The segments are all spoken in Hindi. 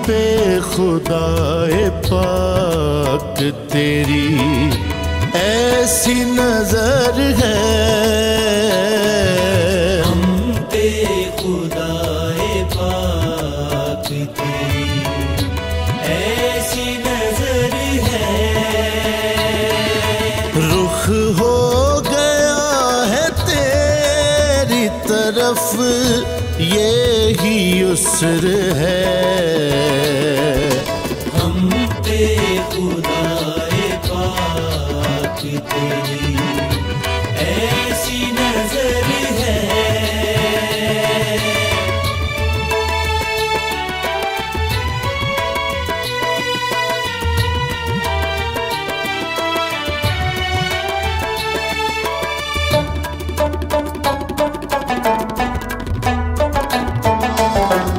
पे खुदाए पाक तेरी ऐसी नजर है, हम पे खुदाए पाक तेरी ऐसी नजर है। रुख हो गया है तेरी तरफ यही उसर है, हम पे खुदाए पाक तेरी ऐसी नजर है।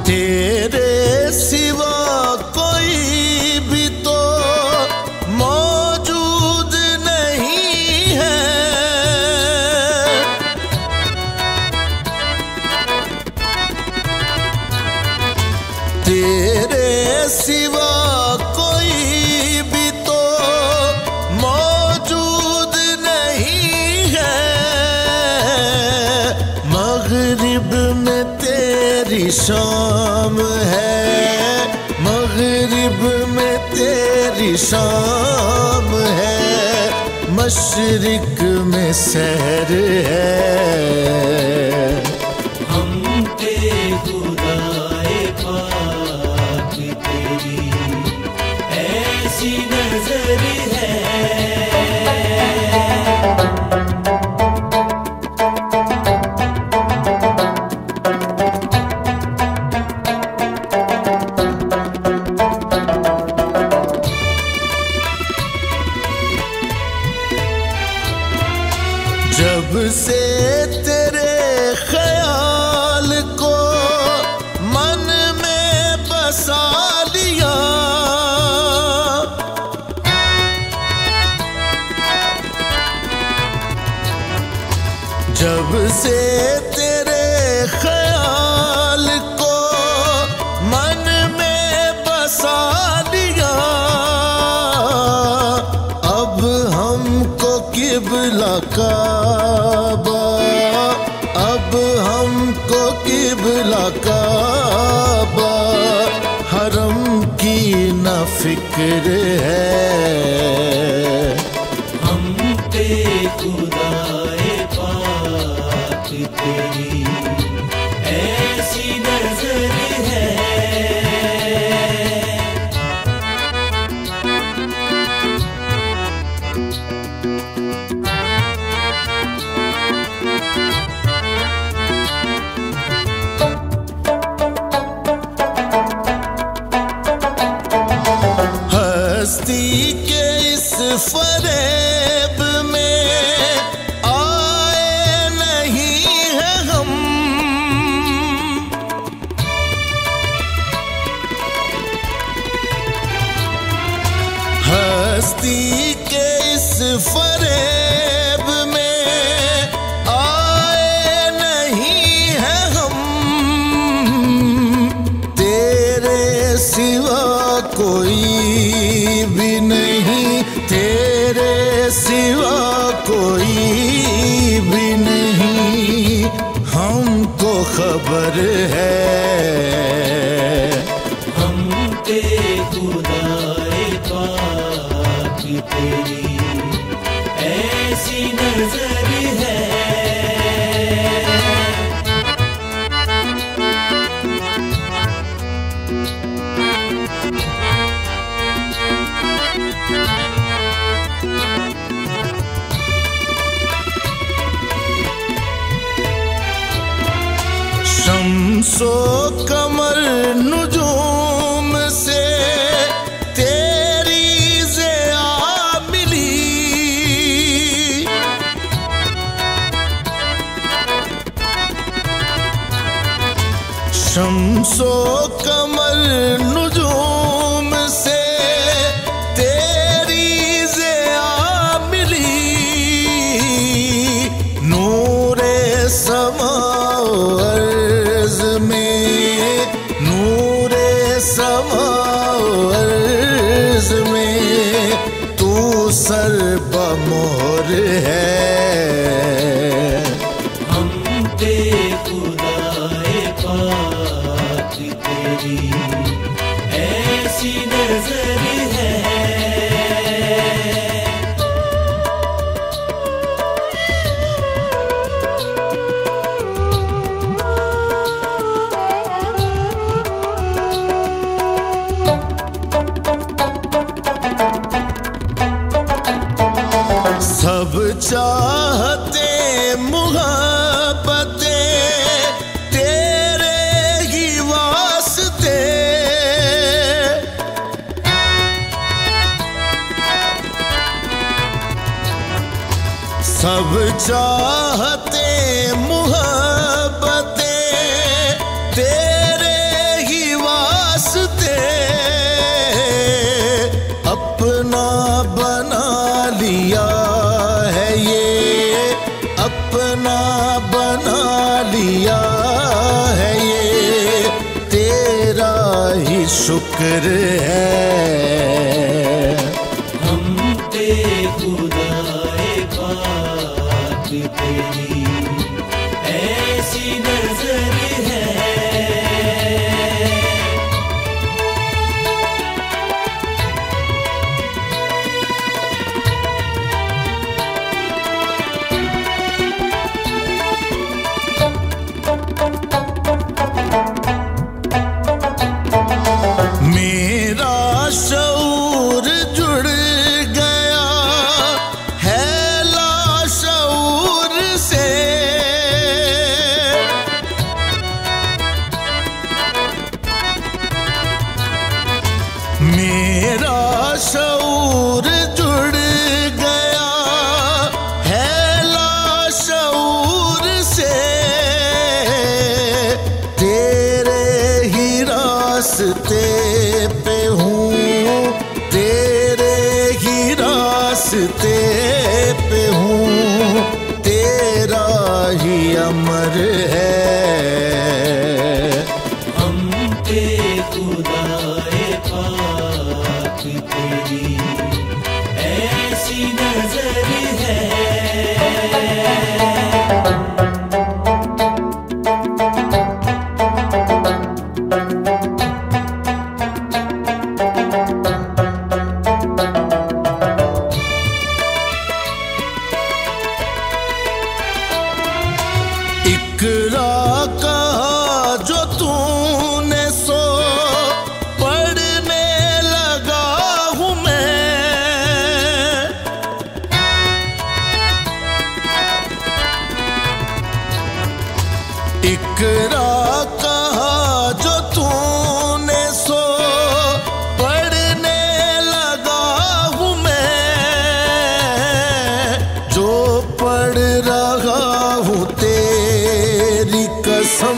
तेरे सिवा कोई भी तो मौजूद नहीं है, तेरे सिवा कोई भी तो मौजूद नहीं है। मगरिब में तेरी शाम है, मगरिब में तेरी शाम है, मशरिक में सहर है, हम पे खुदाए पाक तेरी ऐसी नजर है। जब से तेरे ख्याल को मन में बसा लिया, जब से तेरे ख्याल को मन में बसा लिया, अब हमको किबला काबा, अब हमको किबला काबा हरम की न फिक्र है, हम पे खुदाए पाक तेरी ऐसी नजर है। हस्ती के इस फरेब में आए नहीं है हम, हस्ती के इस फरेब में आए नहीं है हम, तेरे सिवा कोई भी नहीं, तेरे सिवा कोई भी नहीं, हमको खबर है, हम पे खुदाए पाक तेरी ऐसी नजर है। शम्सो कमर नुजूम से तेरी ज़िया मिली, शम्सो कमर नुजूम से तेरी ज़िया मिली, नूरे समा अर्ज़ में समाओ अर्ज में, तू सर्वमोर है। हम पे खुदाए पाक तेरी ऐसी नजर है। सब चाहते मुहब्बते तेरे ही वास्ते, सब चाहते मुहब्बते तेरे ही वास्ते, अपना बना लिया है ये, अपना बना लिया है ये, तेरा ही शुक्र है। हम पे खुदाए पाक तेरी ऐसी नजर है। मेरा शऊर जुड़ गया है लाशऊर से, मेरा शऊर जुड़ गया है लाशऊर से, तेरे ही रास्ते पे हूँ, तेरे ही रास्ते पे हूँ, तेरा ही अमर है। हम पे खुदाए पाक तेरी ऐसी नजर है। इकरा कहा जो तूने सो पढ़ने लगा हूँ मैं, इकरा कहा जो तूने सो पढ़ने लगा हूँ मैं, जो पढ़ रहा हूँ तेरी कसम,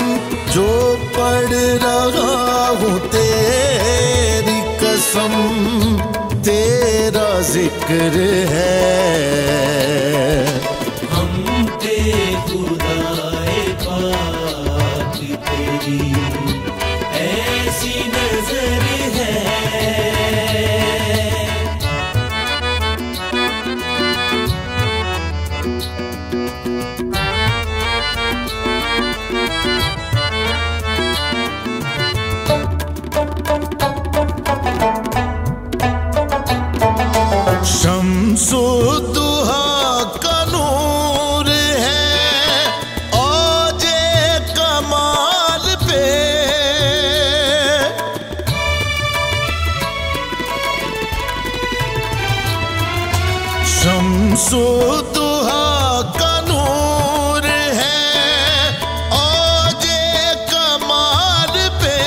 जो पढ़ रहा हूँ तेरी कसम, तेरा जिक्र है। हम पे खुदाए पाक तेरी ऐसी नजर है। शम्सो दुहा का नूर है औजे कमाल पे, शम्सो दुहा का नूर है औजे कमाल पे,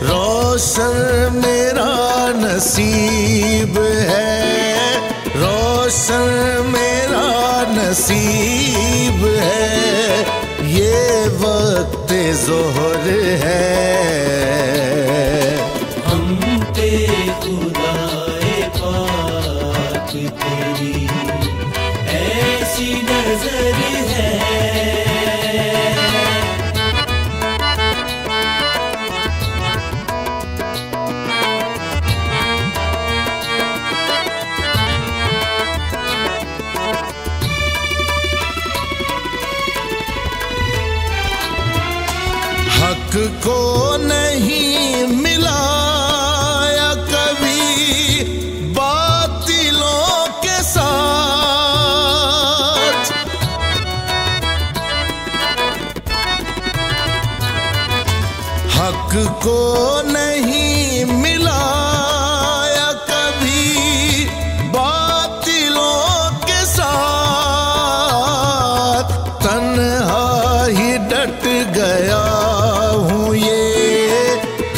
रोशन मेरा नसीब है, रोशन मेरा नसीब है, ये वक्त ज़ोहर है। हम पे खुदाए पाक तेरी ऐसी नजर है। हमको नहीं मिलाया कभी बातिलों के साथ, तन्हा ही डट गया हूँ ये,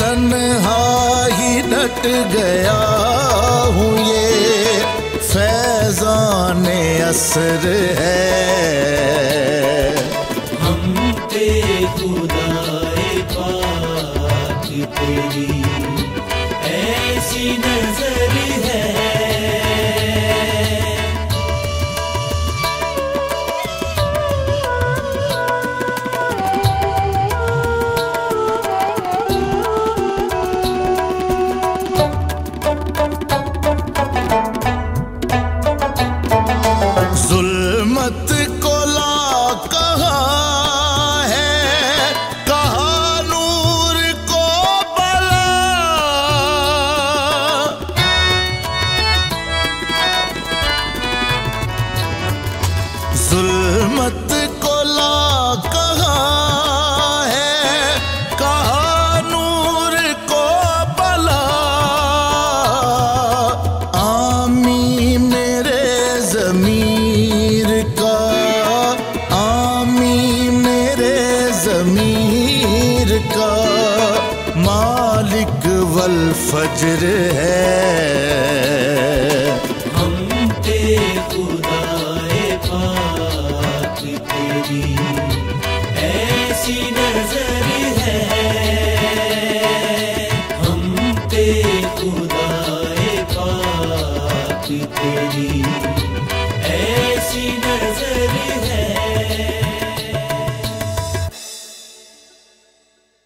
तन्हा ही डट गया हूँ ये, फैज़ाने असर है। हम पे खुदाए पाक तेरी ऐसी नजर है। जुल्मत को ला कहा है, कहा नूर को बला, जुल्मत को ला कहा है, कहा नूर को बला। आमी मेरे ज़मीर का, आमी मेरे ज़मीर का, मालिक वल फज्र है। हम पे खुदाए पाक तेरी ऐसी नजर है। हम पे खुदाए पाक तेरी ऐसी नजर है।